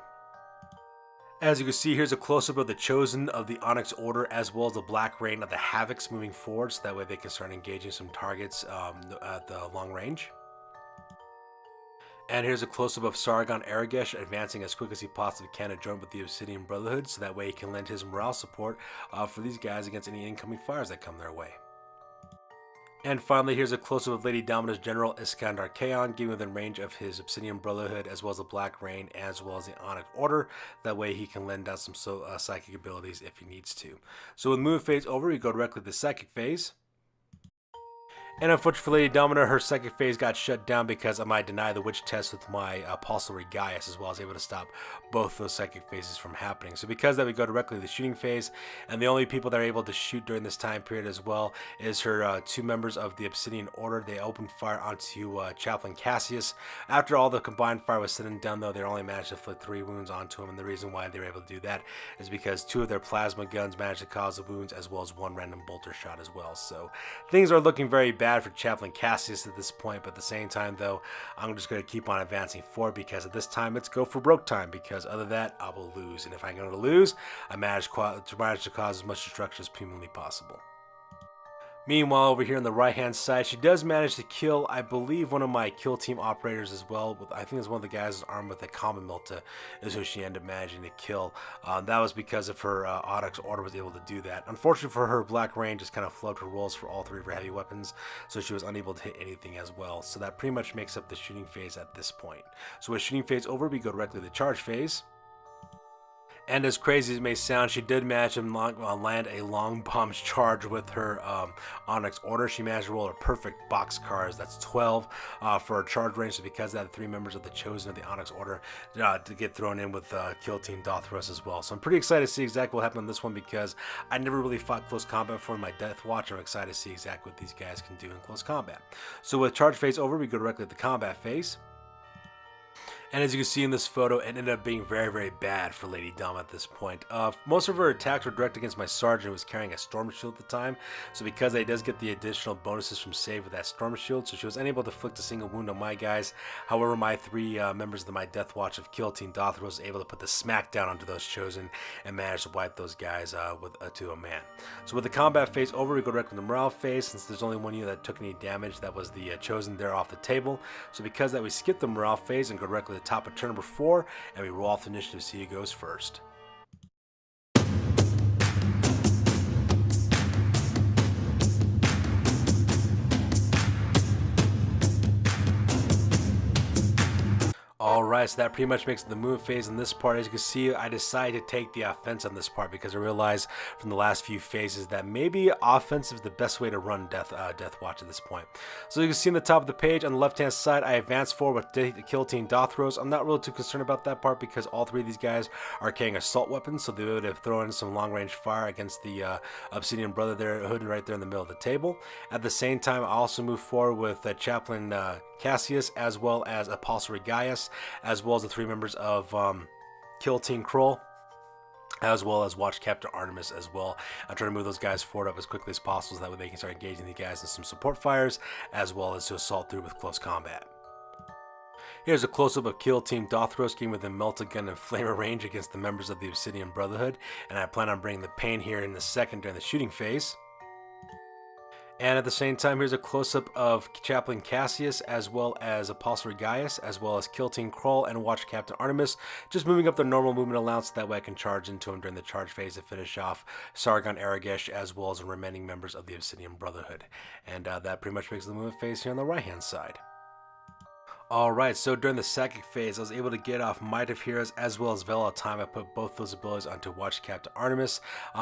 As you can see, here's a close-up of the Chosen of the Onyx Order as well as the Black Rain of the Havocs moving forward, so that way they can start engaging some targets at the long range. And here's a close-up of Sargon Aragesh advancing as quick as he possibly can to join with the Obsidian Brotherhood, so that way he can lend his morale support for these guys against any incoming fires that come their way. And finally, here's a close-up of Lady Domina's General Iskander Kaon, getting within range of his Obsidian Brotherhood, as well as the Black Rain, as well as the Onyx Order. That way he can lend out some psychic abilities if he needs to. So with move phase over, we go directly to the psychic phase. And unfortunately for Lady Domina, her second phase got shut down because I denied the witch test with my Apostle Gaius as well. I was able to stop both those psychic phases from happening. So because that, we go directly to the shooting phase, and the only people that are able to shoot during this time period as well is her two members of the Obsidian Order. They opened fire onto Chaplain Cassius. After all the combined fire was said and done, though, they only managed to inflict 3 wounds onto him, and the reason why they were able to do that is because 2 of their plasma guns managed to cause the wounds, as well as 1 random bolter shot as well. So things are looking very bad for Chaplain Cassius at this point, but at the same time, though, I'm just going to keep on advancing forward because at this time it's go for broke time, because other than that I will lose, and if I'm going to lose, I manage to cause as much destruction as humanly possible. Meanwhile, over here on the right-hand side, she does manage to kill, I believe, one of my kill team operators as well. I think it's one of the guys armed with a common melta is who she ended up managing to kill. That was because of her Onyx Order was able to do that. Unfortunately for her, Black Rain just kind of flubbed her rolls for all 3 of her heavy weapons, so she was unable to hit anything as well. So that pretty much makes up the shooting phase at this point. So with shooting phase over, we go directly to the charge phase. And as crazy as it may sound, she did manage to land a long bomb charge with her Onyx Order. She managed to roll a perfect boxcars. That's 12 for her charge range. So because of that, 3 members of the Chosen of the Onyx Order to get thrown in with Kill Team Dothros as well. So I'm pretty excited to see exactly what happened on this one, because I never really fought close combat before in my Deathwatch. I'm excited to see exactly what these guys can do in close combat. So with charge phase over, we go directly to the combat phase. And as you can see in this photo, it ended up being very, very bad for Lady Dom at this point. Most of her attacks were directed against my Sergeant, who was carrying a Storm Shield at the time. So because they does get the additional bonuses from save with that Storm Shield, so she was unable to inflict a single wound on my guys. However, my 3 members of my Deathwatch of Kill Team Dothros was able to put the smackdown onto those Chosen and managed to wipe those guys to a man. So with the combat phase over, we go directly to the morale phase. Since there's only 1 unit that took any damage, that was the Chosen. They're off the table. So because that, we skip the morale phase and go directly to the top of turn number 4, and we roll off the initiative to see who goes first. Alright, so that pretty much makes the move phase in this part. As you can see, I decided to take the offense on this part because I realized from the last few phases that maybe offensive is the best way to run Deathwatch at this point. So you can see on the top of the page, on the left-hand side, I advanced forward with the Kill Team Dothros. I'm not really too concerned about that part because all 3 of these guys are carrying assault weapons, so they would have thrown in some long-range fire against the Obsidian Brother there, hidden right there in the middle of the table. At the same time, I also moved forward with Chaplain Cassius, as well as Apostle Gaius, as well as the 3 members of Kill Team Kroll, as well as Watch Captain Artemis as well. I'm trying to move those guys forward up as quickly as possible so that way they can start engaging the guys in some support fires, as well as to assault through with close combat. Here's a close-up of Kill Team Dothros getting within Melta Gun and Flamer range against the members of the Obsidian Brotherhood, and I plan on bringing the pain here in a second during the shooting phase. And at the same time, here's a close-up of Chaplain Cassius, as well as Apostle Gaius, as well as Kill Team Kroll and Watch Captain Artemis, just moving up their normal movement allowance so that way I can charge into him during the charge phase to finish off Sargon Aragesh, as well as the remaining members of the Obsidian Brotherhood. And that pretty much makes the movement phase here on the right-hand side. Alright, so during the second phase, I was able to get off Might of Heroes as well as Veil of Time. I put both those abilities onto Watch Captain Artemis.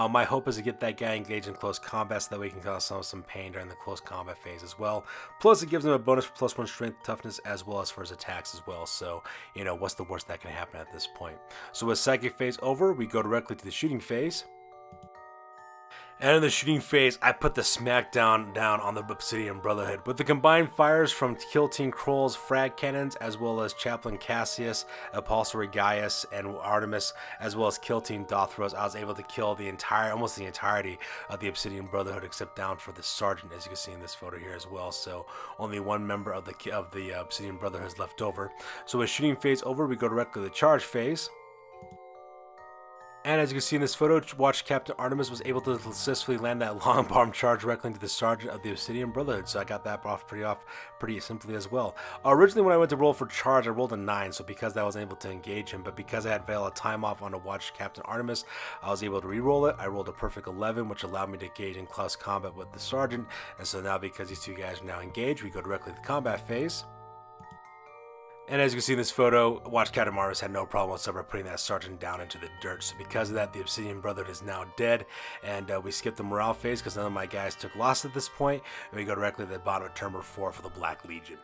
My hope is to get that guy engaged in close combat so that we can cause some pain during the close combat phase as well. Plus, it gives him a bonus for +1 strength, toughness, as well as for his attacks as well. So, you know, what's the worst that can happen at this point? So with psychic phase over, we go directly to the shooting phase. And in the shooting phase, I put the smackdown down on the Obsidian Brotherhood. With the combined fires from Kill Team Kroll's frag cannons, as well as Chaplain Cassius, Apostle Gaius, and Artemis, as well as Kill Team Dothros, I was able to kill almost the entirety of the Obsidian Brotherhood, except down for the Sergeant, as you can see in this photo here as well. So only 1 member of the Obsidian Brotherhood is left over. So with shooting phase over, we go directly to the charge phase. And as you can see in this photo, Watch Captain Artemis was able to successfully land that long bomb charge directly into the Sergeant of the Obsidian Brotherhood, so I got that off pretty simply as well. Originally, when I went to roll for charge, I rolled a 9, so because that I wasn't able to engage him, but because I had Veil of Time off on a Watch Captain Artemis, I was able to re-roll it. I rolled a perfect 11, which allowed me to engage in close combat with the Sergeant, and so now because these 2 guys are now engaged, we go directly to the combat phase. And as you can see in this photo, Watch Captain Marvis had no problem whatsoever putting that sergeant down into the dirt. So because of that, the Obsidian Brotherhood is now dead, and we skipped the morale phase because none of my guys took loss at this point, and we go directly to the bottom of turn number 4 for the Black Legion.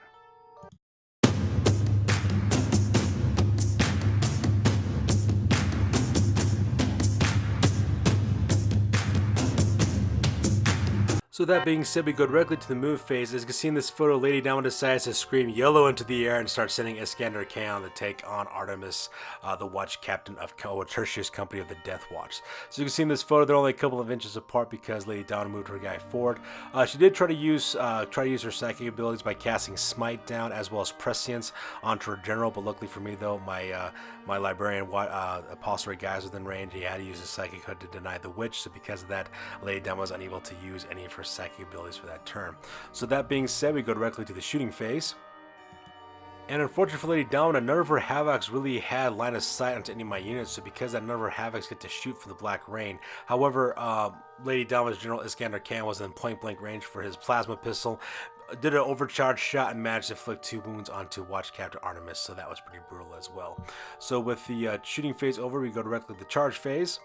So that being said, we go directly to the move phase. As you can see in this photo, Lady Diamond decides to scream yellow into the air and start sending Iskander Khan to take on Artemis, the watch captain of Tertius company of the Deathwatch. So you can see in this photo, they're only a couple of inches apart because Lady Diamond moved her guy forward. She did try to use her psychic abilities by casting Smite down as well as Prescience onto her general, but luckily for me though, my librarian apostlary guys within range, he had to use his psychic hood to deny the witch. So because of that, Lady Diamond was unable to use any of her psychic abilities for that turn. So that being said, we go directly to the shooting phase. And unfortunately for Lady Diamond, none of her Havocs really had line of sight onto any of my units, so because that, none of her Havocs get to shoot for the Black Rain. However, Lady Diamond's General Iskander Khan was in point blank range for his plasma pistol, did an overcharged shot and managed to inflict 2 wounds onto Watch Captain Artemis, so that was pretty brutal as well. So with the shooting phase over, we go directly to the charge phase.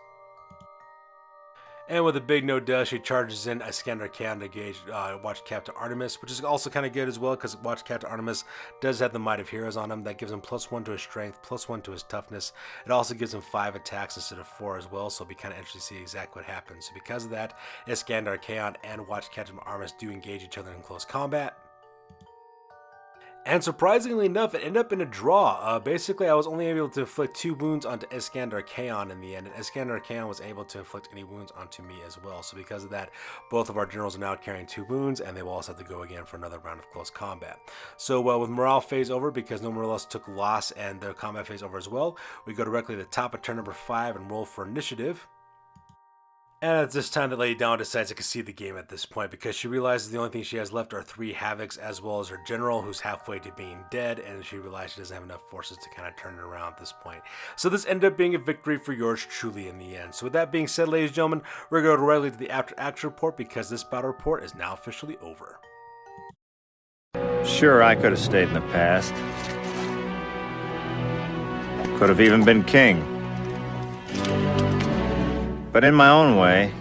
And with a big no duh, she charges in Iskander Khan to engage Watch Captain Artemis, which is also kind of good as well because Watch Captain Artemis does have the Might of Heroes on him. That gives him +1 to his strength, +1 to his toughness. It also gives him 5 attacks instead of 4 as well, so it'll be kind of interesting to see exactly what happens. So because of that, Iskander Khan and Watch Captain Artemis do engage each other in close combat. And surprisingly enough, it ended up in a draw. Basically, I was only able to inflict 2 wounds onto Iskander Khan in the end, and Iskander Khan was able to inflict any wounds onto me as well. So because of that, both of our generals are now carrying 2 wounds, and they will also have to go again for another round of close combat. So with morale phase over, because no one else took loss and their combat phase over as well, we go directly to the top of turn number 5 and roll for initiative. And it's this time that Lady Diamond decides to concede the game at this point because she realizes the only thing she has left are 3 Havocs as well as her general who's halfway to being dead, and she realizes she doesn't have enough forces to kind of turn it around at this point. So this ended up being a victory for yours truly in the end. So with that being said, ladies and gentlemen, we're going to go directly to the after action report because this battle report is now officially over. Sure, I could have stayed in the past. Could have even been king. But in my own way,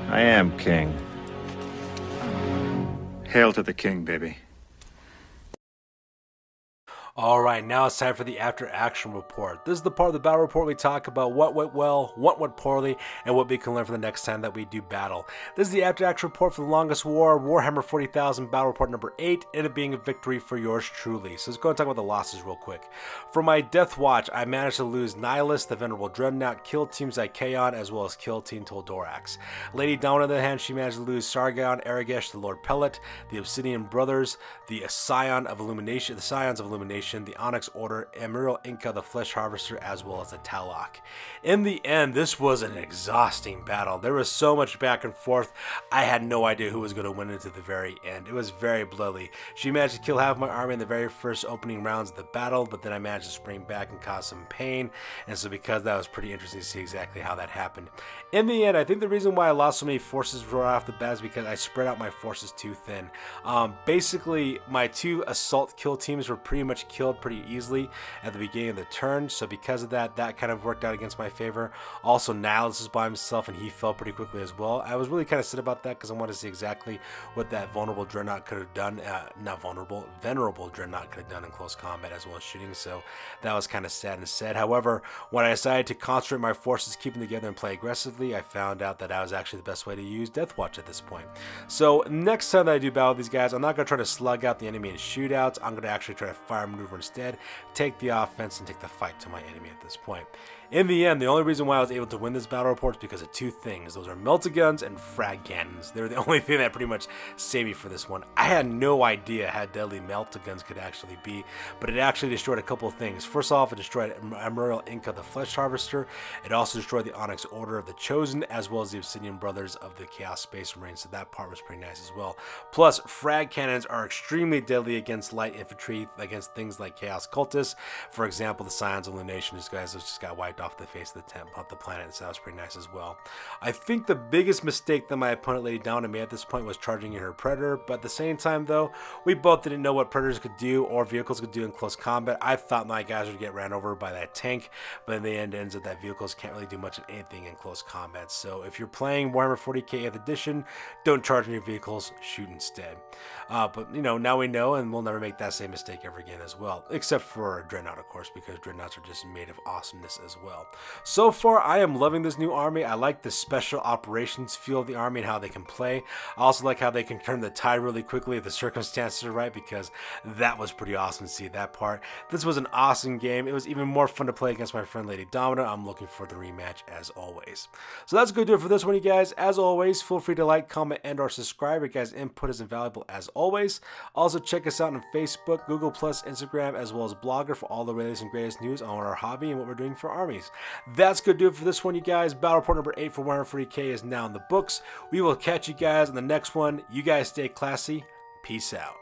I am king. Hail to the king, baby. Alright, now it's time for the after action report. This is the part of the battle report we talk about what went well, what went poorly, and what we can learn for the next time that we do battle. This is the after action report for the longest war, Warhammer 40,000 battle report number 8, and it being a victory for yours truly. So let's go and talk about the losses real quick. For my Deathwatch, I managed to lose Nihilus, the Venerable Dreadnought, kill Team Zykaon, as well as kill Team Toldorax. Lady Diamond, on the other hand, she managed to lose Sargon, Aragesh, the Lord Pellet, the Obsidian Brothers, the Scions of Illumination, the Onyx Order, Emerald Inca, the Flesh Harvester, as well as the Talak. In the end, this was an exhausting battle. There was so much back and forth. I had no idea who was going to win into the very end. It was very bloody. She managed to kill half my army in the very first opening rounds of the battle, but then I managed to spring back and cause some pain, and so because that was pretty interesting to see exactly how that happened. In the end, I think the reason why I lost so many forces right off the bat is because I spread out my forces too thin. Basically, my 2 assault kill teams were pretty much killed pretty easily at the beginning of the turn, so because of that, that kind of worked out against my favor. Also, Nihilus was by himself and he fell pretty quickly as well. I was really kind of sad about that because I wanted to see exactly what that vulnerable Dreadnought could have done, venerable Dreadnought could have done in close combat as well as shooting, so that was kind of sad and said. However, when I decided to concentrate my forces, keep them together and play aggressively, I found out that that was actually the best way to use Deathwatch at this point. So next time that I do battle with these guys, I'm not going to try to slug out the enemy in shootouts. I'm going to actually try to fire maneuver instead, take the offense, and take the fight to my enemy at this point. In the end, the only reason why I was able to win this battle report is because of 2 things. Those are melta guns and frag cannons. They're the only thing that pretty much saved me for this one. I had no idea how deadly melta guns could actually be, but it actually destroyed a couple of things. First off, it destroyed Emerald Inca, the Flesh Harvester. It also destroyed the Onyx Order of the Chosen, as well as the Obsidian Brothers of the Chaos Space Marine, so that part was pretty nice as well. Plus, frag cannons are extremely deadly against light infantry, against things like Chaos Cultists. For example, the Scions of Illumination, these guys just got wiped off the face of the planet, so that was pretty nice as well. I think the biggest mistake that my opponent Lady Domina made at this point was charging in her Predator, but at the same time though, we both didn't know what Predators could do or vehicles could do in close combat. I thought my guys would get ran over by that tank, but in the end it ends up that vehicles can't really do much of anything in close combat. So if you're playing Warhammer 40k 8th edition, don't charge in your vehicles, shoot instead. But you know, now we know, and we'll never make that same mistake ever again as well, except for Dreadnought, of course, because Dreadnoughts are just made of awesomeness as well. So far, I am loving this new army. I like the special operations feel of the army and how they can play. I also like how they can turn the tide really quickly if the circumstances are right, because that was pretty awesome to see that part. This was an awesome game. It was even more fun to play against my friend Lady Domina. I'm looking for the rematch as always. So that's going to do it for this one, you guys. As always, feel free to like, comment, and or subscribe. Your guys' input is invaluable as always. Also, check us out on Facebook, Google+, Instagram, as well as Blogger for all the latest and greatest news on our hobby and what we're doing for armies. That's going to do it for this one, you guys. Battle Report number 8 for Warhammer 40k is now in the books. We will catch you guys on the next one. You guys stay classy. Peace out.